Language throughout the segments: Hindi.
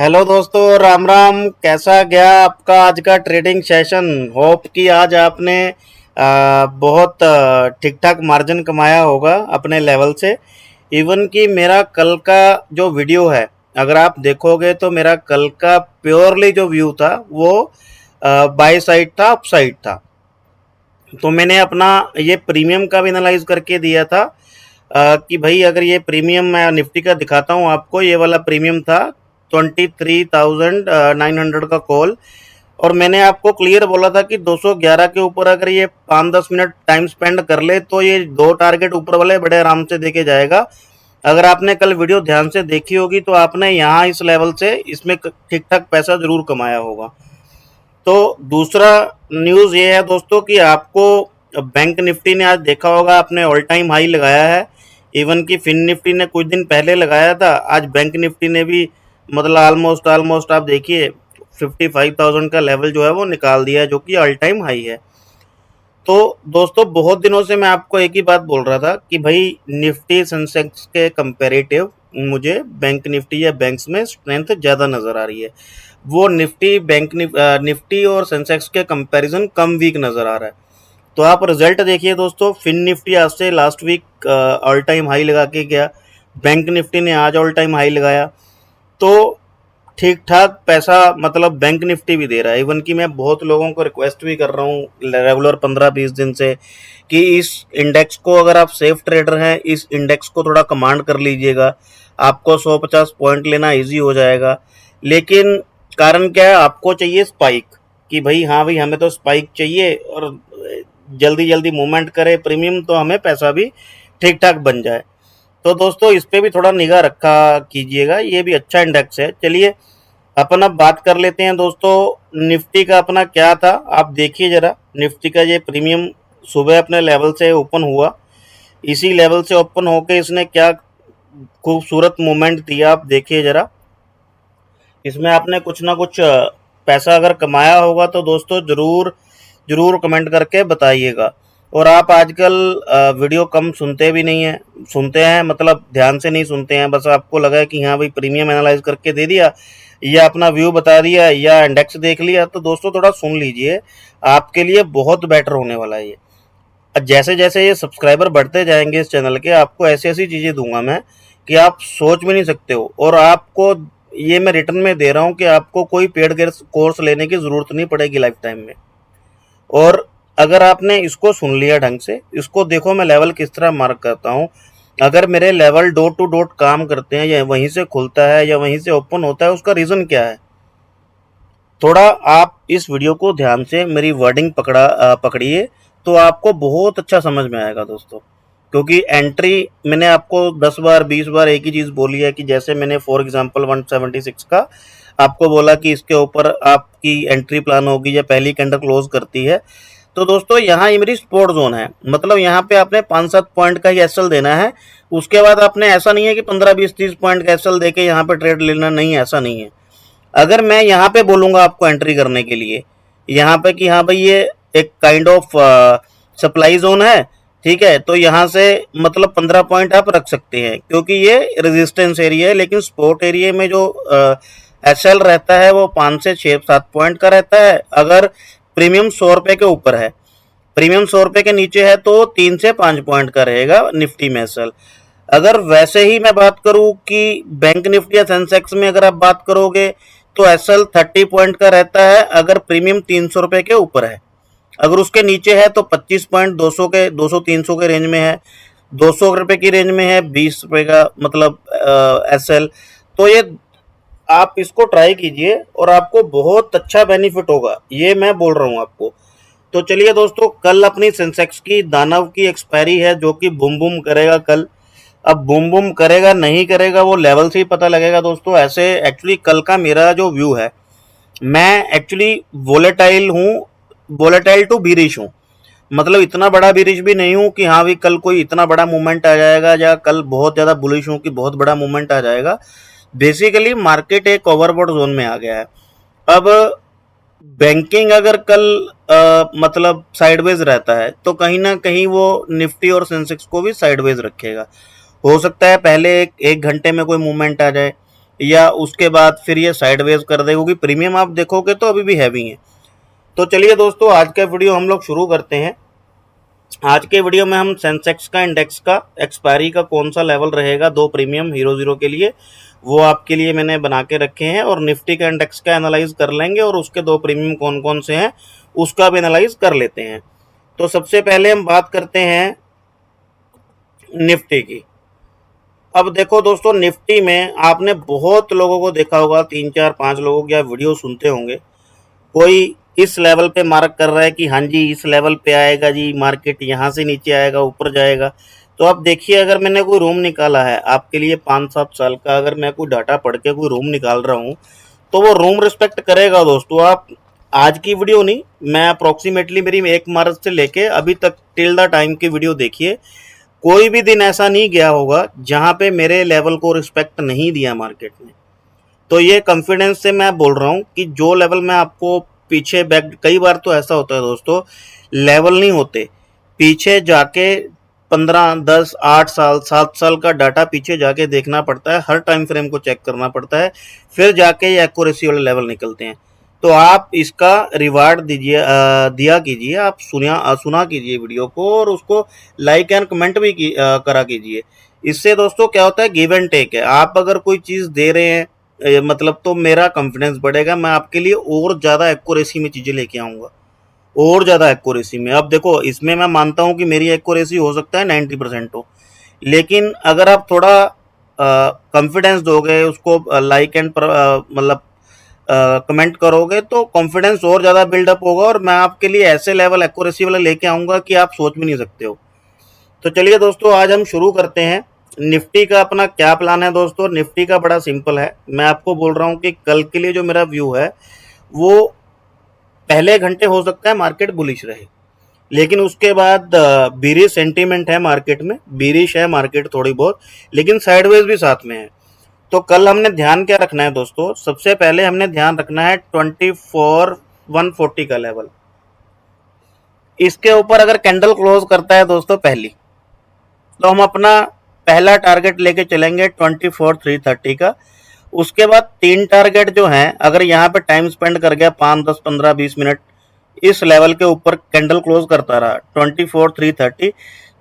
हेलो दोस्तों, राम राम। कैसा गया आपका आज का ट्रेडिंग सेशन? होप कि आज आपने बहुत ठीक ठाक मार्जिन कमाया होगा अपने लेवल से। इवन कि मेरा कल का जो वीडियो है, अगर आप देखोगे तो मेरा कल का प्योरली जो व्यू था वो बाय साइड था, अप साइड था। तो मैंने अपना ये प्रीमियम का भी एनालाइज करके दिया था कि भाई अगर ये प्रीमियम मैं निफ्टी का दिखाता हूँ आपको, ये वाला प्रीमियम था 23,900 का कॉल। और मैंने आपको क्लियर बोला था कि 211 के ऊपर अगर ये 5-10 मिनट टाइम स्पेंड कर ले तो ये दो टारगेट ऊपर वाले बड़े आराम से देके जाएगा। अगर आपने कल वीडियो ध्यान से देखी होगी तो आपने यहाँ इस लेवल से इसमें ठीक ठाक पैसा जरूर कमाया होगा। तो दूसरा न्यूज़ ये है दोस्तों कि आपको बैंक निफ्टी ने आज देखा होगा, आपने ऑल टाइम हाई लगाया है। इवन कि फिन निफ्टी ने कुछ दिन पहले लगाया था, आज बैंक निफ्टी ने भी मतलब ऑलमोस्ट आप देखिए 55,000 का लेवल जो है वो निकाल दिया है, जो कि ऑल टाइम हाई है। तो दोस्तों बहुत दिनों से मैं आपको एक ही बात बोल रहा था कि भाई निफ्टी सेंसेक्स के कंपैरेटिव मुझे बैंक निफ्टी या बैंक्स में स्ट्रेंथ ज़्यादा नज़र आ रही है। वो निफ्टी निफ्टी और सेंसेक्स के कंपैरिजन कम वीक नज़र आ रहा है। तो आप रिजल्ट देखिए दोस्तों, फिन निफ्टी आज से last week all time high लगा के गया, बैंक निफ्टी ने आज ऑल टाइम हाई लगाया। तो ठीक ठाक पैसा मतलब बैंक निफ्टी भी दे रहा है। इवन कि मैं बहुत लोगों को रिक्वेस्ट भी कर रहा हूँ रेगुलर 15-20 दिन से कि इस इंडेक्स को, अगर आप सेफ ट्रेडर हैं, इस इंडेक्स को थोड़ा कमांड कर लीजिएगा, आपको 150 पॉइंट लेना इजी हो जाएगा। लेकिन कारण क्या है, आपको चाहिए स्पाइक कि भाई हाँ भाई हमें तो स्पाइक चाहिए और जल्दी जल्दी मूवमेंट करे प्रीमियम, तो हमें पैसा भी ठीक ठाक बन जाए। तो दोस्तों इस पे भी थोड़ा निगाह रखा कीजिएगा, ये भी अच्छा इंडेक्स है। चलिए अपन अब बात कर लेते हैं दोस्तों निफ्टी का अपना क्या था। आप देखिए जरा निफ्टी का ये प्रीमियम सुबह अपने लेवल से ओपन हुआ, इसी लेवल से ओपन होके इसने क्या खूबसूरत मूवमेंट दिया। आप देखिए जरा, इसमें आपने कुछ ना कुछ पैसा अगर कमाया होगा तो दोस्तों जरूर जरूर कमेंट करके बताइएगा। और आप आजकल वीडियो कम सुनते भी नहीं हैं, सुनते हैं मतलब ध्यान से नहीं सुनते हैं, बस आपको लगा है कि हाँ भाई प्रीमियम एनालाइज करके दे दिया या अपना व्यू बता दिया या इंडेक्स देख लिया। तो दोस्तों थोड़ा सुन लीजिए, आपके लिए बहुत बेटर होने वाला है ये। जैसे जैसे ये सब्सक्राइबर बढ़ते जाएंगे इस चैनल के, आपको ऐसी ऐसी चीज़ें दूंगा मैं कि आप सोच भी नहीं सकते हो। और आपको ये मैं रिटर्न में दे रहा हूँ कि आपको कोई पेड कोर्स लेने की ज़रूरत नहीं पड़ेगी लाइफ टाइम में। और अगर आपने इसको सुन लिया ढंग से, इसको देखो मैं लेवल किस तरह मार्क करता हूँ। अगर मेरे level dot to dot com करते हैं या वहीं से खुलता है या वहीं से ओपन होता है, उसका रीज़न क्या है? थोड़ा आप इस वीडियो को ध्यान से मेरी वर्डिंग पकड़िए तो आपको बहुत अच्छा समझ में आएगा दोस्तों। क्योंकि एंट्री मैंने आपको 10 बार 20 बार एक ही चीज़ बोली है कि जैसे मैंने फॉर एग्जांपल 176 का आपको बोला कि इसके ऊपर आपकी एंट्री प्लान होगी या पहली कैंडल क्लोज करती है। तो दोस्तों यहाँ ये मेरी सपोर्ट जोन है, मतलब यहाँ पे आपने 5-7 पॉइंट का ही एसएल देना है। उसके बाद आपने ऐसा नहीं है कि 15-20-30 पॉइंट का एसएल देके यहाँ पे ट्रेड लेना, नहीं ऐसा नहीं है। अगर मैं यहाँ पे बोलूँगा आपको एंट्री करने के लिए यहाँ पे कि हाँ भाई ये एक काइंड ऑफ सप्लाई जोन है, ठीक है, तो यहाँ से मतलब 15 पॉइंट आप रख सकते हैं क्योंकि ये रेजिस्टेंस एरिया है। लेकिन स्पोर्ट एरिया में जो एसएल रहता है वो 5 से 6-7 पॉइंट का रहता है। अगर प्रीमियम 100 रुपये के ऊपर है, प्रीमियम 100 रुपये के नीचे है तो 3 से 5 पॉइंट का रहेगा निफ्टी में एसएल। अगर वैसे ही मैं बात करूं कि बैंक निफ्टी या सेंसेक्स में अगर आप बात करोगे तो एसएल 30 पॉइंट का रहता है अगर प्रीमियम 300 रुपये के ऊपर है। अगर उसके नीचे है तो 25 पॉइंट 200-300 के रेंज में है। 200 रुपये की रेंज में है 20 रुपये का मतलब एसएल। तो ये आप इसको ट्राई कीजिए और आपको बहुत अच्छा बेनिफिट होगा, ये मैं बोल रहा हूँ आपको। तो चलिए दोस्तों, कल अपनी सेंसेक्स की दानव की एक्सपायरी है जो कि बूम बूम करेगा कल। अब बूम बूम करेगा नहीं करेगा वो लेवल से ही पता लगेगा दोस्तों। ऐसे एक्चुअली कल का मेरा जो व्यू है, मैं एक्चुअली वोलेटाइल हूँ, वोलेटाइल टू बीरिश हूँ। मतलब इतना बड़ा बीरिश भी नहीं हूँ कि हाँ भी कल कोई इतना बड़ा मूवमेंट आ जाएगा, या कल बहुत ज़्यादा बुलिश हूँ कि बहुत बड़ा मूवमेंट आ जाएगा। बेसिकली मार्केट एक ओवरबॉट जोन में आ गया है। अब बैंकिंग अगर कल मतलब साइडवेज रहता है तो कहीं ना कहीं वो निफ्टी और सेंसेक्स को भी साइडवेज रखेगा। हो सकता है पहले एक घंटे में कोई मूवमेंट आ जाए, या उसके बाद फिर ये साइडवेज कर देगा, क्योंकि प्रीमियम आप देखोगे तो अभी भी हैवी है। तो चलिए दोस्तों, आज का वीडियो हम लोग शुरू करते हैं। आज के वीडियो में हम सेंसेक्स का इंडेक्स का एक्सपायरी का कौन सा लेवल रहेगा दो प्रीमियम हीरो जीरो के लिए, वो आपके लिए मैंने बना के रखे हैं, और निफ्टी का इंडेक्स का एनालाइज कर लेंगे, और उसके दो प्रीमियम कौन कौन से हैं उसका भी एनालाइज कर लेते हैं। तो सबसे पहले हम बात करते हैं निफ्टी की। अब देखो दोस्तों, निफ्टी में आपने बहुत लोगों को देखा होगा, 3 4 5 लोगों की आप वीडियो सुनते होंगे। कोई इस लेवल पे मार्क कर रहा है कि हाँ जी इस लेवल पे आएगा जी मार्केट, यहाँ से नीचे आएगा ऊपर जाएगा। तो आप देखिए, अगर मैंने कोई रूम निकाला है आपके लिए 5 7 साल का, अगर मैं कोई डाटा पढ़ के कोई रूम निकाल रहा हूँ तो वो रूम रिस्पेक्ट करेगा दोस्तों। आप आज की वीडियो नहीं, मैं अप्रोक्सीमेटली मेरी 1 मार्च से लेके अभी तक टिल द टाइम की वीडियो देखिए, कोई भी दिन ऐसा नहीं गया होगा जहाँ पे मेरे लेवल को रिस्पेक्ट नहीं दिया मार्केट ने। तो ये कॉन्फिडेंस से मैं बोल रहा हूँ कि जो लेवल में आपको पीछे बैक, कई बार तो ऐसा होता है दोस्तों, लेवल नहीं होते, पीछे जाके 15 10 8 साल 7 साल का डाटा पीछे जाके देखना पड़ता है, हर टाइम फ्रेम को चेक करना पड़ता है, फिर जाके ये एक्यूरेसी वाले लेवल निकलते हैं। तो आप इसका रिवार्ड दीजिए, दिया कीजिए, आप सुना कीजिए वीडियो को, और उसको लाइक एंड कमेंट भी करा कीजिए। इससे दोस्तों क्या होता है, गिव एंड टेक है। आप अगर कोई चीज़ दे रहे हैं मतलब, तो मेरा कॉन्फिडेंस बढ़ेगा, मैं आपके लिए और ज़्यादा एक्यूरेसी में चीज़ें लेके आऊँगा, और ज़्यादा एक्यूरेसी में। अब देखो, इसमें मैं मानता हूँ कि मेरी एक्यूरेसी हो सकता है 90% हो, लेकिन अगर आप थोड़ा कॉन्फिडेंस दोगे उसको, लाइक एंड मतलब कमेंट करोगे, तो कॉन्फिडेंस और ज़्यादा बिल्डअप होगा, और मैं आपके लिए ऐसे लेवल एक्यूरेसी वाले लेके आऊँगा कि आप सोच भी नहीं सकते हो। तो चलिए दोस्तों, आज हम शुरू करते हैं। निफ्टी का अपना क्या प्लान है दोस्तों? निफ्टी का बड़ा सिंपल है। मैं आपको बोल रहा हूँ कि कल के लिए जो मेरा व्यू है वो पहले घंटे हो सकता है मार्केट बुलिश रहे, लेकिन उसके बाद बीरिश सेंटीमेंट है मार्केट में, बीरिश है मार्केट थोड़ी बहुत, लेकिन साइडवेज भी साथ में है। तो कल हमने ध्यान क्या रखना है दोस्तों? सबसे पहले हमने ध्यान रखना है 24,140 का लेवल। इसके ऊपर अगर कैंडल क्लोज करता है दोस्तों पहली, तो हम अपना पहला टारगेट लेके चलेंगे 24,330 का। उसके बाद 3 टारगेट जो हैं, अगर यहाँ पे टाइम स्पेंड कर गया 5 10 15 20 मिनट, इस लेवल के ऊपर कैंडल क्लोज करता रहा 24,330,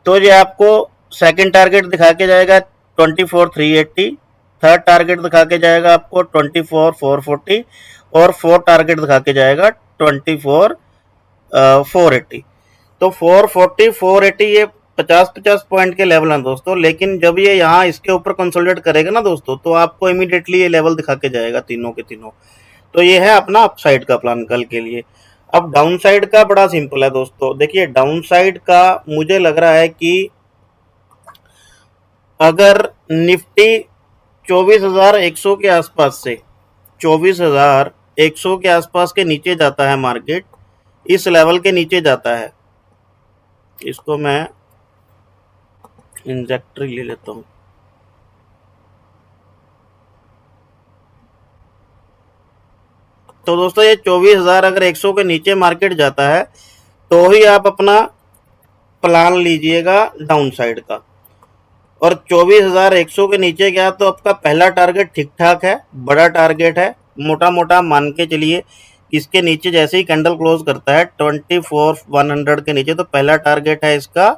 तो ये आपको सेकंड टारगेट दिखा के जाएगा 24,380, थर्ड टारगेट दिखा के जाएगा आपको 24,440, और फोर्थ टारगेट दिखा के जाएगा 24,480। तो 440 480 ये 50-50 पॉइंट के लेवल हैं दोस्तों, लेकिन जब ये यहाँ इसके ऊपर कंसोलिडेट करेगा ना दोस्तों, तो आपको इमीडिएटली ये लेवल दिखा के जाएगा तीनों के तीनों। तो ये है अपना अपसाइड का प्लान कल के लिए। अब डाउन साइड का बड़ा सिंपल है दोस्तों। देखिए, डाउन साइड का मुझे लग रहा है कि अगर निफ्टी 24,100 के आसपास से 24,100 के आसपास के नीचे जाता है मार्केट, इस लेवल के नीचे जाता है, इसको मैं इंजेक्टर ले लेता हूं। तो दोस्तों, ये 24,000 अगर 100 के नीचे मार्केट जाता है तो ही आप अपना प्लान लीजिएगा डाउन साइड का। और 24,100 के नीचे गया तो आपका पहला टारगेट ठीक ठाक है, बड़ा टारगेट है, मोटा मोटा मान के चलिए। इसके नीचे जैसे ही कैंडल क्लोज करता है 24,100 के नीचे, तो पहला टारगेट है इसका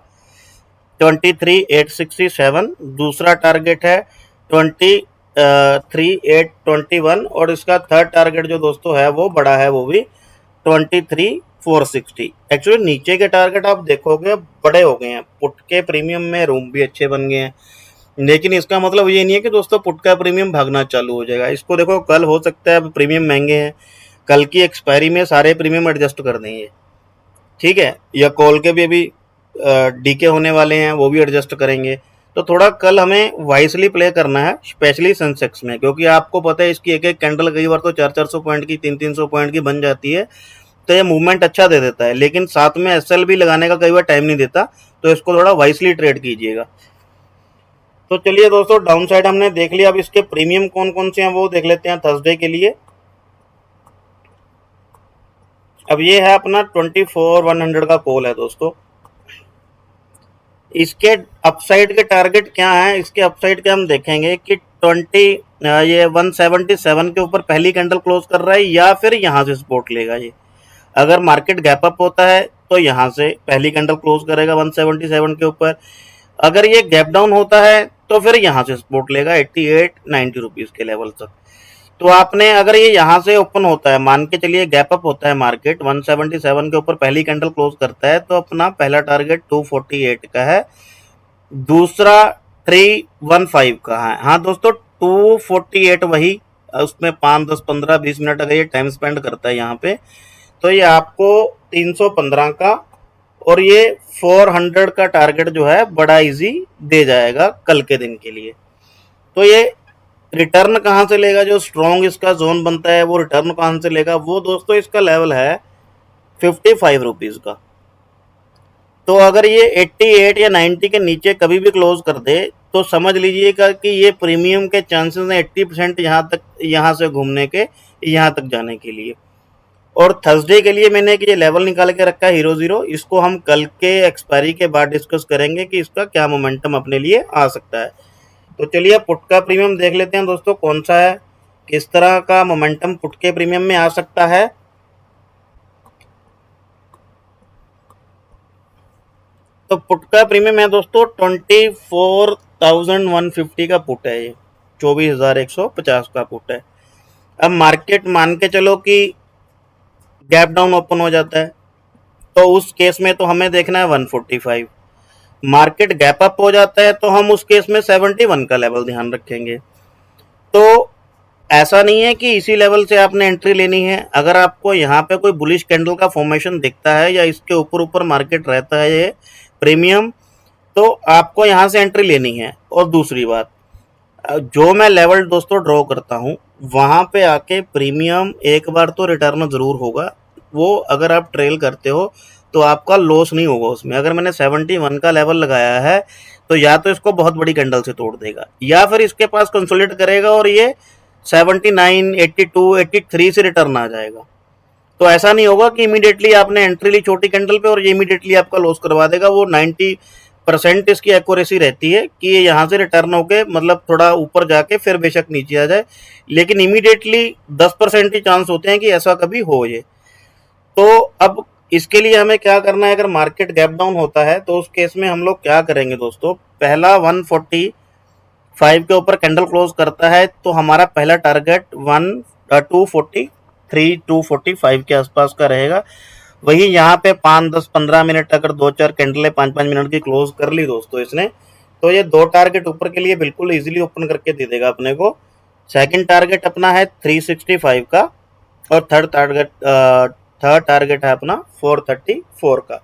23,867, दूसरा टारगेट है 23,821, और इसका थर्ड टारगेट जो दोस्तों है वो बड़ा है, वो भी 23,460। एक्चुअली नीचे के टारगेट आप देखोगे बड़े हो गए हैं, पुट के प्रीमियम में रूम भी अच्छे बन गए हैं, लेकिन इसका मतलब ये नहीं है कि दोस्तों पुट का प्रीमियम भागना चालू हो जाएगा। इसको देखो, कल हो सकता है, अब प्रीमियम महंगे हैं, कल की एक्सपायरी में सारे प्रीमियम एडजस्ट कर देंगे, ठीक है, या कॉल के भी अभी डीके होने वाले हैं, वो भी एडजस्ट करेंगे। तो थोड़ा कल हमें वाइसली प्ले करना है, स्पेशली सेंसेक्स में, क्योंकि आपको पता है इसकी एक एक कैंडल कई बार तो 400-400 पॉइंट की, 300-300 पॉइंट की बन जाती है, तो ये मूवमेंट अच्छा दे देता है, लेकिन साथ में एसएल भी लगाने का कई बार टाइम नहीं देता, तो इसको थोड़ा वाइसली ट्रेड कीजिएगा। तो चलिए दोस्तों, डाउन साइड हमने देख लिया, अब इसके प्रीमियम कौन कौन से हैं वो देख लेते हैं थर्सडे के लिए। अब ये है अपना 24,100 का कॉल है दोस्तों। इसके अपसाइड के टारगेट क्या है? इसके अपसाइड के हम देखेंगे कि ये 177 के ऊपर पहली कैंडल क्लोज कर रहा है या फिर यहाँ से सपोर्ट लेगा। ये अगर मार्केट गैप अप होता है तो यहाँ से पहली कैंडल क्लोज करेगा 177 के ऊपर। अगर ये गैप डाउन होता है तो फिर यहाँ से सपोर्ट लेगा 88-90 रुपीज़ के लेवल तक। तो आपने अगर ये यहाँ से ओपन होता है, मान के चलिए गैप अप होता है मार्केट 177 के ऊपर पहली कैंडल क्लोज करता है, तो अपना पहला टारगेट 248 का है, दूसरा 315 का है। हाँ दोस्तों 248 वही, उसमें 5, 10, 15, 20 मिनट अगर ये टाइम स्पेंड करता है यहाँ पे तो ये आपको 315 का और ये 400 का टारगेट जो है बड़ा इजी दे जाएगा कल के दिन के लिए। तो ये रिटर्न कहाँ से लेगा, जो स्ट्रॉन्ग इसका जोन बनता है वो रिटर्न कहाँ से लेगा, वो दोस्तों इसका लेवल है 55 रुपीज़ का। तो अगर ये 88 या 90 के नीचे कभी भी क्लोज कर दे तो समझ लीजिएगा कि ये प्रीमियम के चांसेस हैं 80% यहाँ से घूमने के, यहाँ तक जाने के लिए। और थर्सडे के लिए मैंने ये लेवल निकाल के रखा है हीरो जीरो, इसको हम कल के एक्सपायरी के बाद डिस्कस करेंगे कि इसका क्या मोमेंटम अपने लिए आ सकता है। तो चलिए पुट का प्रीमियम देख लेते हैं दोस्तों कौन सा है, किस तरह का मोमेंटम पुट के प्रीमियम में आ सकता है। तो पुट का प्रीमियम है दोस्तों 24,150 का पुट है, ये 24,150 का पुट है। अब मार्केट मान के चलो कि गैप डाउन ओपन हो जाता है तो उस केस में तो हमें देखना है 145। मार्केट गैप अप हो जाता है तो हम उस केस में 71 का लेवल ध्यान रखेंगे। तो ऐसा नहीं है कि इसी लेवल से आपने एंट्री लेनी है। अगर आपको यहाँ पे कोई बुलिश कैंडल का फॉर्मेशन दिखता है या इसके ऊपर मार्केट रहता है ये प्रीमियम, तो आपको यहाँ से एंट्री लेनी है। और दूसरी बात, जो मैं लेवल दोस्तों ड्रॉ करता हूँ वहाँ पे आके प्रीमियम एक बार तो रिटर्न ज़रूर होगा। वो अगर आप ट्रेल करते हो तो आपका लॉस नहीं होगा उसमें। अगर मैंने 71 का लेवल लगाया है तो या तो इसको बहुत बड़ी कैंडल से तोड़ देगा या फिर इसके पास कंसोलिडेट करेगा और ये 79, 82, 83 से रिटर्न आ जाएगा। तो ऐसा नहीं होगा कि इमीडिएटली आपने एंट्री ली छोटी कैंडल पे और ये इमीडिएटली आपका लॉस करवा देगा। वो 90% इसकी एक्यूरेसी रहती है कि ये यहाँ से रिटर्न होके मतलब थोड़ा ऊपर जाके फिर बेशक नीचे आ जाए, लेकिन इमीडिएटली 10% ही चांस होते हैं कि ऐसा कभी हो। ये तो अब इसके लिए हमें क्या करना है, अगर मार्केट गैप डाउन होता है तो उस केस में हम लोग क्या करेंगे दोस्तों, पहला 145 के ऊपर कैंडल क्लोज करता है तो हमारा पहला टारगेट 243, 245 के आसपास का रहेगा। वही यहाँ पे 5, 10, 15 मिनट अगर 2-4 कैंडलें 5-5 मिनट की क्लोज कर ली दोस्तों इसने, तो ये 2 टारगेट ऊपर के लिए बिल्कुल इजीली ओपन करके दे देगा अपने को। सेकंड टारगेट अपना है 365 का और थर्ड टारगेट है अपना 434 का।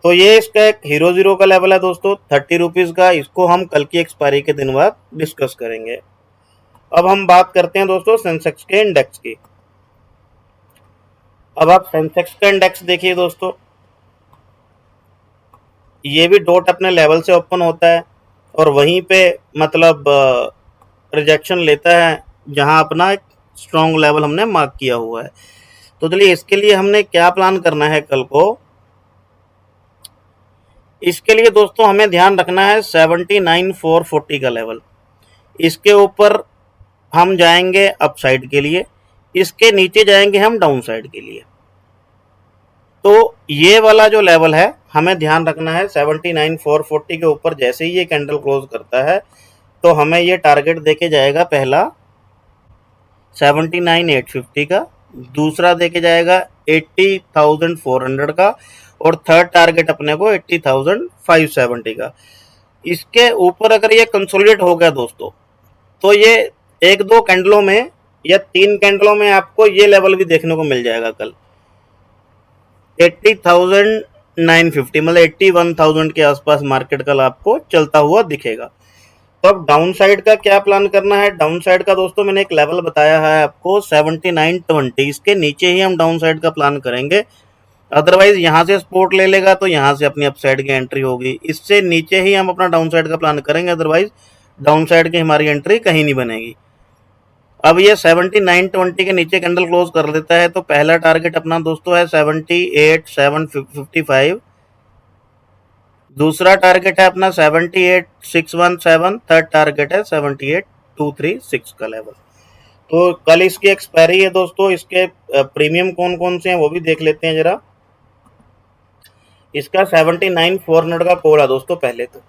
तो ये इसका एक हीरो जीरो का लेवल है दोस्तों 30 रुपीज़ का। इसको हम कल की एक्सपायरी के दिन बाद डिस्कस करेंगे। अब हम बात करते हैं दोस्तों सेंसेक्स के इंडेक्स की। अब आप सेंसेक्स का इंडेक्स देखिए दोस्तों, ये भी डॉट अपने लेवल से ओपन होता है और वहीं पे मतलब रिजेक्शन लेता है जहां अपना एक स्ट्रॉन्ग लेवल हमने मार्क किया हुआ है। तो चलिए इसके लिए हमने क्या प्लान करना है कल को। इसके लिए दोस्तों हमें ध्यान रखना है 79,440 का लेवल, इसके ऊपर हम जाएंगे अप साइड के लिए, इसके नीचे जाएंगे हम डाउन साइड के लिए। तो ये वाला जो लेवल है हमें ध्यान रखना है 79,440 के ऊपर जैसे ही ये कैंडल क्लोज करता है तो हमें ये टारगेट देके जाएगा पहला 79,850 का, दूसरा देके जाएगा 80,400 का और थर्ड टारगेट अपने को 80,570 का। इसके ऊपर अगर ये कंसोलिडेट हो गया दोस्तों तो ये 1-2 कैंडलों में या 3 कैंडलों में आपको ये लेवल भी देखने को मिल जाएगा कल 80,950, मतलब 81,000 के आसपास मार्केट कल आपको चलता हुआ दिखेगा। तो अब डाउन साइड का क्या प्लान करना है। डाउन साइड का दोस्तों मैंने एक लेवल बताया है आपको 79.20, इसके नीचे ही हम डाउन साइड का प्लान करेंगे। अदरवाइज यहाँ से सपोर्ट ले लेगा तो यहाँ से अपनी अपसाइड की एंट्री होगी, इससे नीचे ही हम अपना डाउन साइड का प्लान करेंगे, अदरवाइज डाउन साइड की हमारी एंट्री कहीं नहीं बनेगी। अब ये 79.20 के नीचे कैंडल क्लोज कर देता है तो पहला टारगेट अपना दोस्तों है 78,755, दूसरा टारगेट है अपना 78,617, थर्ड टारगेट है 78,200। 236 का लेवल। तो कल इसकी एक्सपायरी है दोस्तों। इसके प्रीमियम कौन कौन से हैं वो भी देख लेते हैं जरा। इसका 79,400 का कॉल है दोस्तों पहले तो।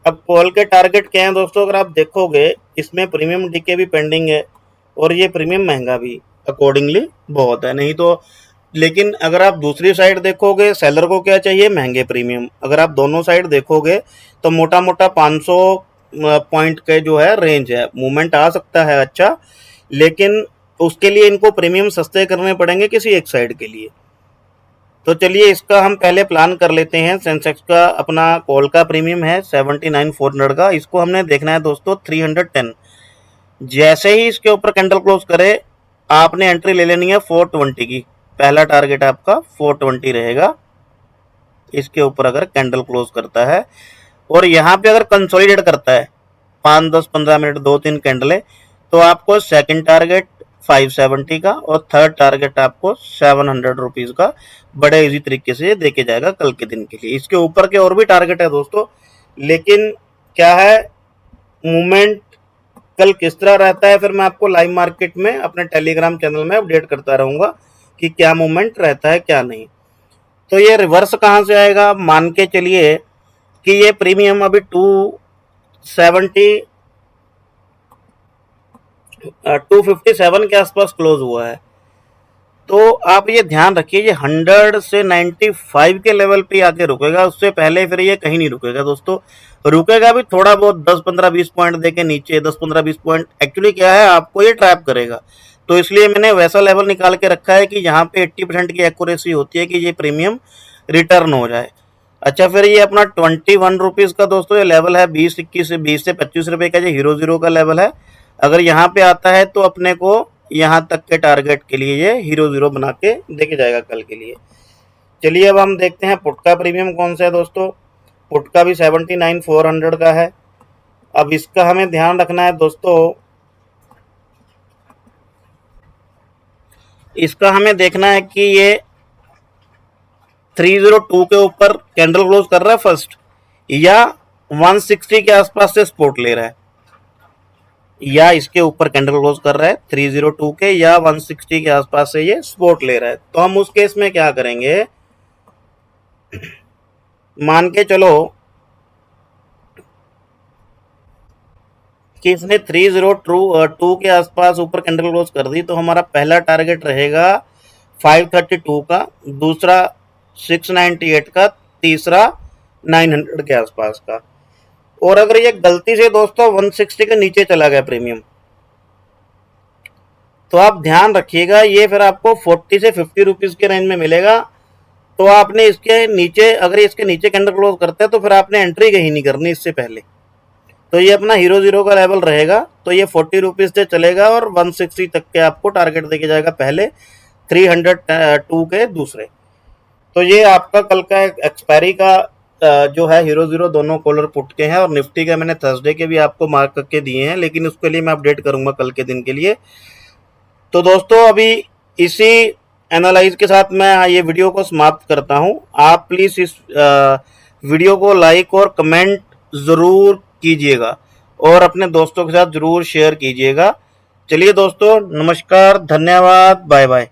अब कॉल के टारगेट क्या है दोस्तों, अगर आप देखोगे इसमें प्रीमियम डीके भी पेंडिंग है और ये प्रीमियम महंगा भी अकॉर्डिंगली बहुत है, नहीं तो। लेकिन अगर आप दूसरी साइड देखोगे, सेलर को क्या चाहिए, महंगे प्रीमियम। अगर आप दोनों साइड देखोगे तो मोटा मोटा 500 पॉइंट के जो है रेंज है, मूवमेंट आ सकता है अच्छा, लेकिन उसके लिए इनको प्रीमियम सस्ते करने पड़ेंगे किसी एक साइड के लिए। तो चलिए इसका हम पहले प्लान कर लेते हैं। सेंसेक्स का अपना कॉल का प्रीमियम है 79,400 का, इसको हमने देखना है दोस्तों 310। जैसे ही इसके ऊपर कैंडल क्लोज करे आपने एंट्री ले लेनी है 420 की। पहला टारगेट आपका 420 रहेगा इसके ऊपर अगर कैंडल क्लोज करता है। और यहाँ पे अगर कंसोलिडेट करता है 5, 10, 15 मिनट 2-3 कैंडलें, तो आपको सेकंड टारगेट 570 का और थर्ड टारगेट आपको 700 रुपीज का बड़े इजी तरीके से देके जाएगा कल के दिन के लिए। इसके ऊपर के और भी टारगेट है दोस्तों, लेकिन क्या है मूवमेंट कल किस तरह रहता है फिर मैं आपको लाइव मार्केट में अपने टेलीग्राम चैनल में अपडेट करता रहूंगा कि क्या मूवमेंट रहता है क्या नहीं। तो ये रिवर्स कहां से आएगा, मान के चलिए कि ये प्रीमियम अभी 257 के आसपास क्लोज हुआ है, तो आप ये ध्यान रखिए ये 100 से 95 के लेवल पे आके रुकेगा, उससे पहले फिर ये कहीं नहीं रुकेगा दोस्तों। रुकेगा भी थोड़ा बहुत 10, 15, 20 पॉइंट देके नीचे, 10, 15, 20 पॉइंट। एक्चुअली क्या है आपको ये ट्रैप करेगा, तो इसलिए मैंने वैसा लेवल निकाल के रखा है कि यहाँ पे 80% की एक्यूरेसी होती है कि ये प्रीमियम रिटर्न हो जाए। अच्छा, फिर ये अपना 21 रुपीज का दोस्तों ये लेवल है, 20 से 25 रुपए का ये हीरो का लेवल है। अगर यहाँ पे आता है तो अपने को यहाँ तक के टारगेट के लिए ये हीरो बना के देके जाएगा कल के लिए। चलिए अब हम देखते हैं पुट का प्रीमियम कौन सा है दोस्तों। पुट का भी 79,400 का है। अब इसका हमें ध्यान रखना है दोस्तों, इसका हमें देखना है कि ये 302 के ऊपर कैंडल क्लोज कर रहा है फर्स्ट, या 160 के आसपास से सपोर्ट ले रहा है, या इसके ऊपर कैंडल क्लोज कर रहा है 302 के या 160 के आसपास से ये सपोर्ट ले रहा है। तो हम उस केस में क्या करेंगे, मान के चलो कि इसने 302 के आसपास ऊपर कैंडल क्लोज कर दी, तो हमारा पहला टारगेट रहेगा 532 का, दूसरा 698 का, तीसरा 900 के आसपास का। और अगर ये गलती से दोस्तों 160 के नीचे चला गया प्रीमियम, तो आप ध्यान रखिएगा ये फिर आपको 40 से 50 रुपीज के रेंज में मिलेगा। तो आपने इसके नीचे, अगर इसके नीचे कैंडल क्लोज करते हैं तो फिर आपने एंट्री कहीं नहीं करनी इससे पहले। तो ये अपना हीरो का लेवल रहेगा, तो ये 40 रुपीज से चलेगा और 160 तक के आपको टारगेट देके जाएगा पहले, 302 के दूसरे। तो ये आपका कल का एक्सपायरी का जो है हीरो दोनों कॉलर पुट के हैं, और निफ्टी के मैंने थर्सडे के भी आपको मार्क करके दिए हैं, लेकिन उसके लिए मैं अपडेट करूंगा कल के दिन के लिए। तो दोस्तों अभी इसी एनालाइज के साथ मैं ये वीडियो को समाप्त करता हूं। आप प्लीज इस वीडियो को लाइक और कमेंट जरूर कीजिएगा और अपने दोस्तों के साथ जरूर शेयर कीजिएगा। चलिए दोस्तों, नमस्कार, धन्यवाद, बाय बाय।